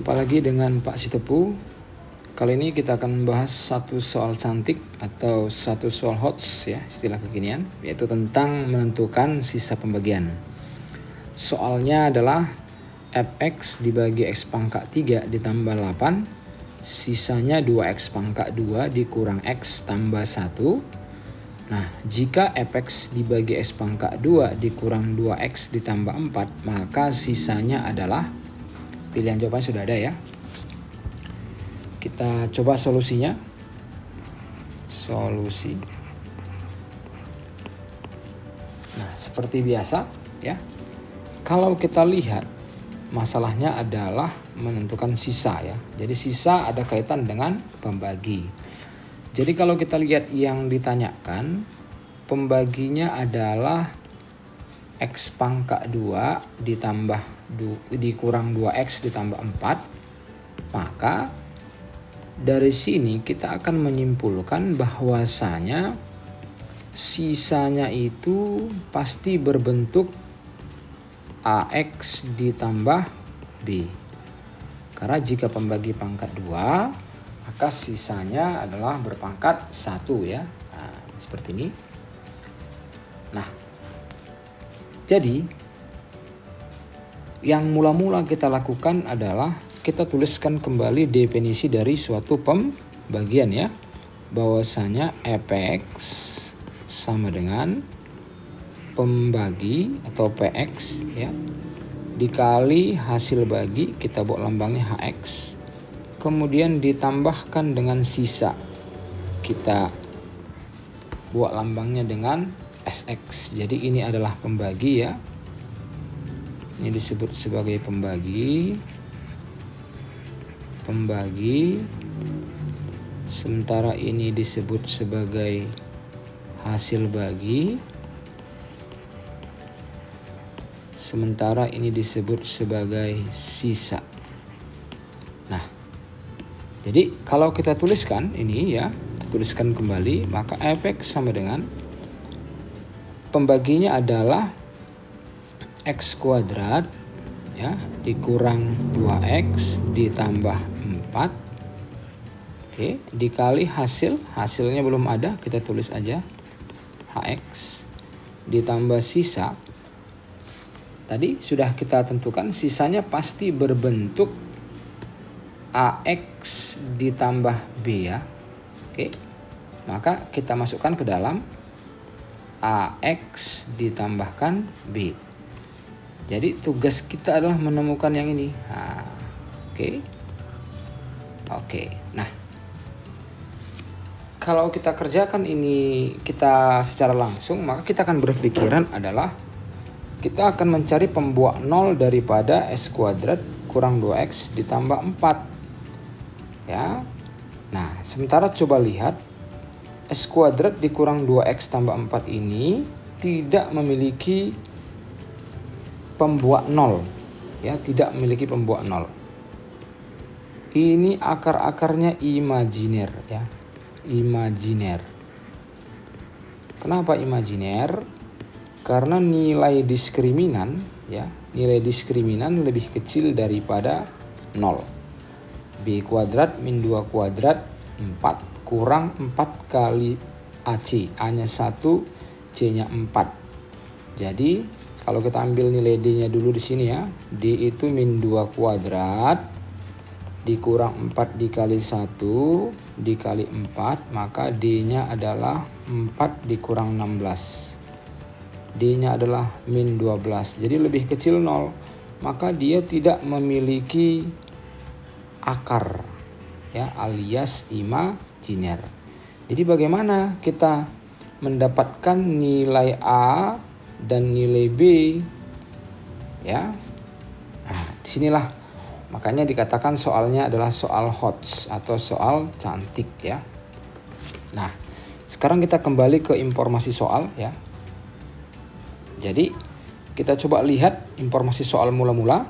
Jumpa lagi dengan Pak Sitepu. Kali ini kita akan membahas satu soal cantik atau satu soal HOTS ya, istilah kekinian, yaitu tentang menentukan sisa pembagian. Soalnya adalah fx dibagi x pangkat 3 ditambah 8, sisanya 2x pangkat 2 dikurang x tambah 1. Nah, jika fx dibagi x pangkat 2 dikurang 2x ditambah 4, maka sisanya adalah, pilihan jawabannya sudah ada ya. Kita coba solusinya. Solusi. Nah, seperti biasa ya. Kalau kita lihat, masalahnya adalah menentukan sisa ya. Jadi sisa ada kaitan dengan pembagi. Jadi kalau kita lihat yang ditanyakan, pembaginya adalah x pangkat 2 dikurang 2x ditambah 4. Maka dari sini kita akan menyimpulkan bahwasanya sisanya itu pasti berbentuk AX ditambah B. Karena jika pembagi pangkat 2, maka sisanya adalah berpangkat 1 ya. Nah, seperti ini. Nah, jadi yang mula-mula kita lakukan adalah kita tuliskan kembali definisi dari suatu pembagian ya. Bahwasanya fx sama dengan pembagi atau px ya, dikali hasil bagi, kita buat lambangnya hx, kemudian ditambahkan dengan sisa, kita buat lambangnya dengan sx. Jadi ini adalah pembagi ya, ini disebut sebagai pembagi, sementara ini disebut sebagai hasil bagi, sementara ini disebut sebagai sisa. Nah, jadi kalau kita tuliskan ini ya, tuliskan kembali, maka fx sama dengan pembaginya adalah x kuadrat ya dikurang 2x ditambah 4, oke, dikali hasilnya belum ada, kita tulis aja hx, ditambah sisa. Tadi sudah kita tentukan sisanya pasti berbentuk AX ditambah B ya. Oke. Maka kita masukkan ke dalam AX ditambahkan B. Jadi tugas kita adalah menemukan yang ini. Nah, oke. Nah, kalau kita kerjakan ini kita secara langsung, maka kita akan berpikiran adalah kita akan mencari pembuat 0 daripada x kuadrat kurang 2x ditambah 4. Ya. Nah, sementara coba lihat x kuadrat dikurang 2x tambah 4 ini tidak memiliki pembuat 0. Ya, tidak memiliki pembuat 0. Ini akar-akarnya imajiner ya. Imajiner. Kenapa imajiner? Karena nilai diskriminan ya, nilai diskriminan lebih kecil daripada 0. B kuadrat min 2 kuadrat 4 kurang 4 kali AC, A-nya 1, C-nya 4. Jadi kalau kita ambil nilai D-nya dulu di sini ya, D itu min 2 kuadrat dikurang 4 dikali 1 dikali 4, maka D-nya adalah 4 dikurang 16. D-nya adalah min 12, jadi lebih kecil 0, maka dia tidak memiliki akar ya, alias imajiner. Jadi bagaimana kita mendapatkan nilai A dan nilai B ya? Nah, disinilah makanya dikatakan soalnya adalah soal HOTS atau soal cantik ya. Nah, sekarang kita kembali ke informasi soal ya. Jadi kita coba lihat informasi soal mula-mula.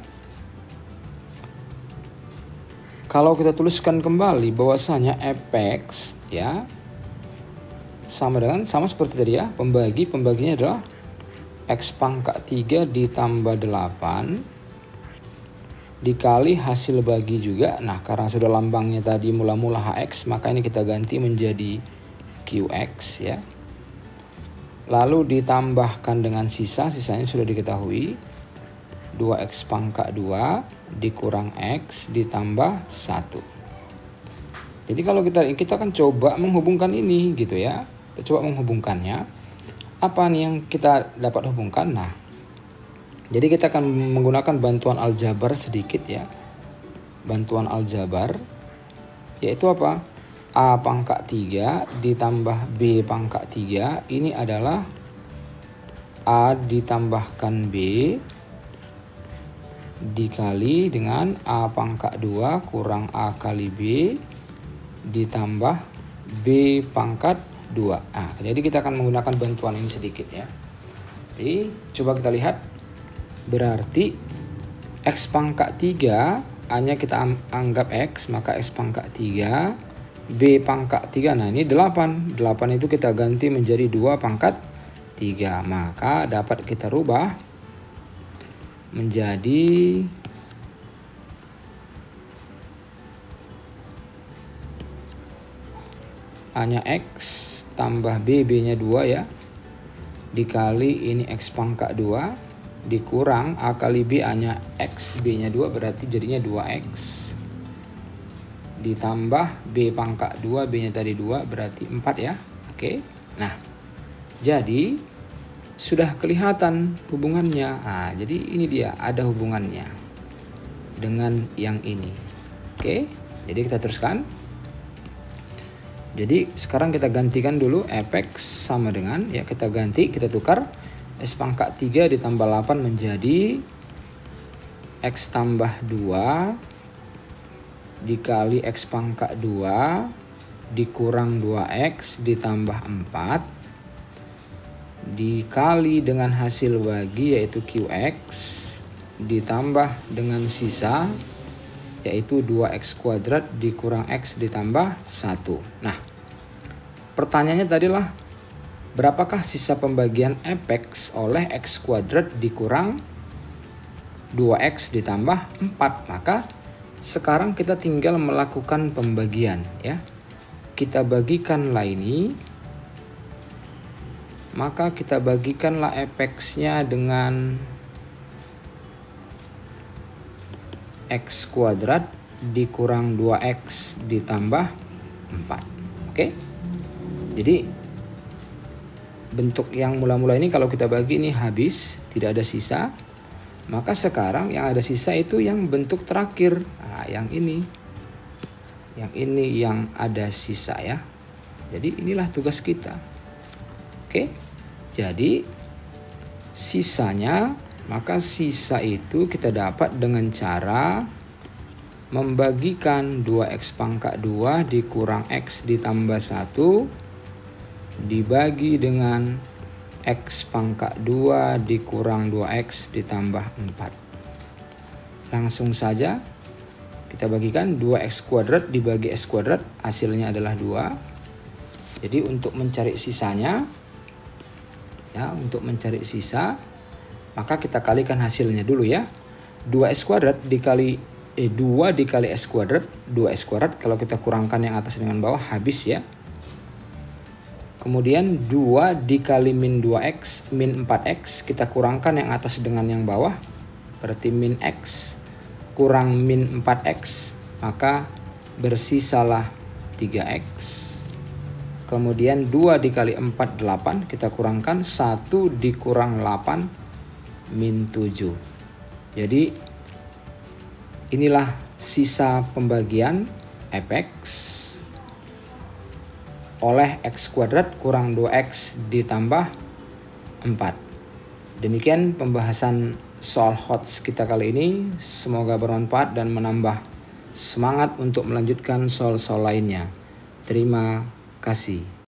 Kalau kita tuliskan kembali bahwasanya fx ya sama seperti tadi ya, pembaginya adalah x pangkat 3 ditambah 8 dikali hasil bagi juga. Nah, karena sudah lambangnya tadi mula-mula HX, maka ini kita ganti menjadi QX ya. Lalu ditambahkan dengan sisanya sudah diketahui. 2X pangkat 2 dikurang X ditambah 1. Jadi kalau kita akan coba menghubungkan ini gitu ya. Kita coba menghubungkannya. Apa nih yang kita dapat hubungkan? Nah, jadi kita akan menggunakan bantuan aljabar sedikit ya. Bantuan aljabar yaitu apa? A pangkat 3 ditambah B pangkat 3 ini adalah A ditambahkan B dikali dengan A pangkat 2 kurang A kali B ditambah B pangkat 2. Nah, jadi kita akan menggunakan bantuan ini sedikit ya. Jadi coba kita lihat. Berarti X pangkat 3 hanya kita anggap X, maka X pangkat 3 B pangkat 3. Nah ini 8 itu kita ganti menjadi 2 pangkat 3. Maka dapat kita rubah menjadi hanya X tambah B, B nya 2 ya, dikali ini X pangkat 2 dikurang A kali B hanya X, B nya 2 berarti jadinya 2X ditambah B pangkat 2, B nya tadi 2 berarti 4 ya. Oke. Nah, jadi sudah kelihatan hubungannya. Nah, jadi ini dia ada hubungannya dengan yang ini. Oke. Jadi kita teruskan. Jadi sekarang kita gantikan dulu Fx sama dengan ya, kita ganti, kita tukar X pangkat 3 ditambah 8 menjadi X tambah 2 dikali X pangkat 2 dikurang 2X ditambah 4 dikali dengan hasil bagi yaitu QX ditambah dengan sisa yaitu 2X kuadrat dikurang X ditambah 1. Nah, pertanyaannya tadilah berapakah sisa pembagian Fx oleh X kuadrat dikurang 2X ditambah 4. Maka sekarang kita tinggal melakukan pembagian ya. Kita bagikanlah ini. Maka kita bagikanlah Fx-nya dengan X kuadrat dikurang 2X ditambah 4. Oke. Jadi bentuk yang mula-mula ini kalau kita bagi ini habis, tidak ada sisa. Maka sekarang yang ada sisa itu yang bentuk terakhir. Nah, yang ini. Yang ini yang ada sisa ya. Jadi inilah tugas kita. Oke. Jadi sisanya, maka sisa itu kita dapat dengan cara membagikan 2X pangkat 2 dikurang X ditambah 1 dibagi dengan X pangkat 2 dikurang 2X ditambah 4. Langsung saja kita bagikan 2X kuadrat dibagi X kuadrat, hasilnya adalah 2. Jadi untuk mencari sisanya ya, untuk mencari sisa maka kita kalikan hasilnya dulu ya. 2X kuadrat dikali 2 dikali X kuadrat, 2X kuadrat kalau kita kurangkan yang atas dengan bawah habis ya. Kemudian 2 dikali min 2X, min 4X, kita kurangkan yang atas dengan yang bawah, berarti min X kurang min 4X, maka bersisalah 3X. Kemudian 2 dikali 4, 8, kita kurangkan 1 dikurang 8, min 7. Jadi inilah sisa pembagian Fx oleh X kuadrat kurang 2X ditambah 4. Demikian pembahasan soal HOTS kita kali ini. Semoga bermanfaat dan menambah semangat untuk melanjutkan soal-soal lainnya. Terima kasih.